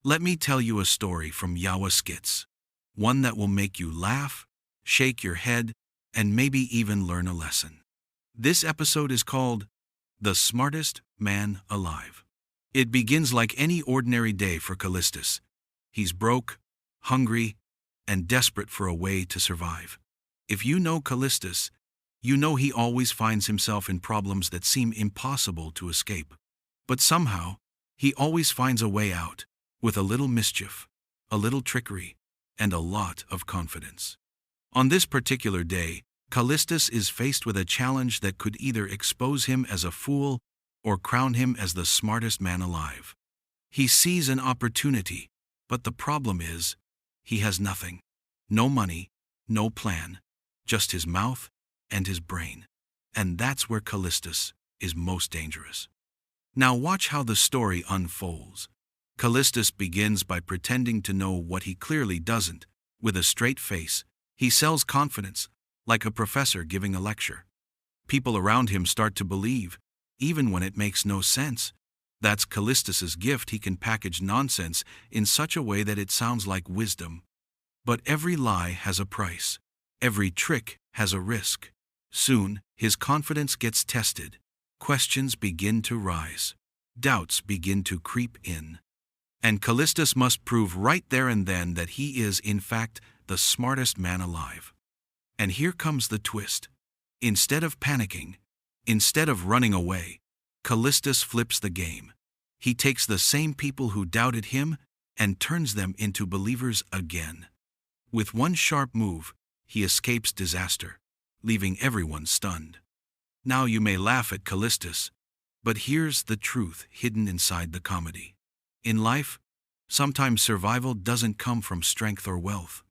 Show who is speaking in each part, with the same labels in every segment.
Speaker 1: Let me tell you a story from Yawaskits. One that will make you laugh, shake your head, and maybe even learn a lesson. This episode is called The Smartest Man Alive. It begins like any ordinary day for Kalistus. He's broke, hungry, and desperate for a way to survive. If you know Kalistus, you know he always finds himself in problems that seem impossible to escape. But somehow, he always finds a way out, with a little mischief, a little trickery, and a lot of confidence. On this particular day, Kalistus is faced with a challenge that could either expose him as a fool or crown him as the smartest man alive. He sees an opportunity, but the problem is, he has nothing. No money, no plan, just his mouth and his brain. And that's where Kalistus is most dangerous. Now watch how the story unfolds. Kalistus begins by pretending to know what he clearly doesn't. With a straight face, he sells confidence, like a professor giving a lecture. People around him start to believe, even when it makes no sense. That's Kalistus's gift. He can package nonsense in such a way that it sounds like wisdom. But every lie has a price. Every trick has a risk. Soon, his confidence gets tested. Questions begin to rise. Doubts begin to creep in. And Kalistus must prove right there and then that he is, in fact, the smartest man alive. And here comes the twist. Instead of panicking, instead of running away, Kalistus flips the game. He takes the same people who doubted him and turns them into believers again. With one sharp move, he escapes disaster, leaving everyone stunned. Now you may laugh at Kalistus, but here's the truth hidden inside the comedy. In life, sometimes survival doesn't come from strength or wealth.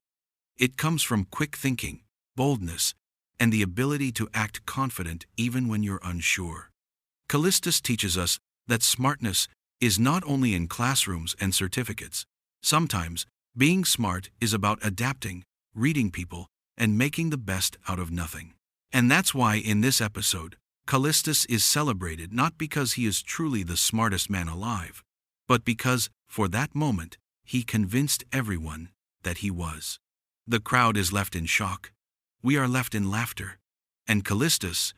Speaker 1: It comes from quick thinking, boldness, and the ability to act confident even when you're unsure. Kalistus teaches us that smartness is not only in classrooms and certificates. Sometimes, being smart is about adapting, reading people, and making the best out of nothing. And that's why in this episode, Kalistus is celebrated not because he is truly the smartest man alive, but because, for that moment, he convinced everyone that he was. The crowd is left in shock. We are left in laughter. And Kalistus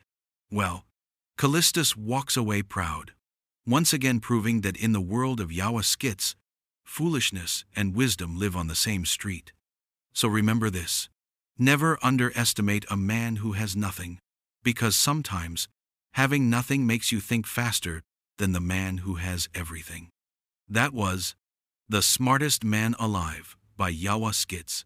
Speaker 1: walks away proud, once again proving that in the world of Yawaskits, foolishness and wisdom live on the same street. So remember this. Never underestimate a man who has nothing, because sometimes having nothing makes you think faster than the man who has everything. That was The Smartest Man Alive by Yawaskits.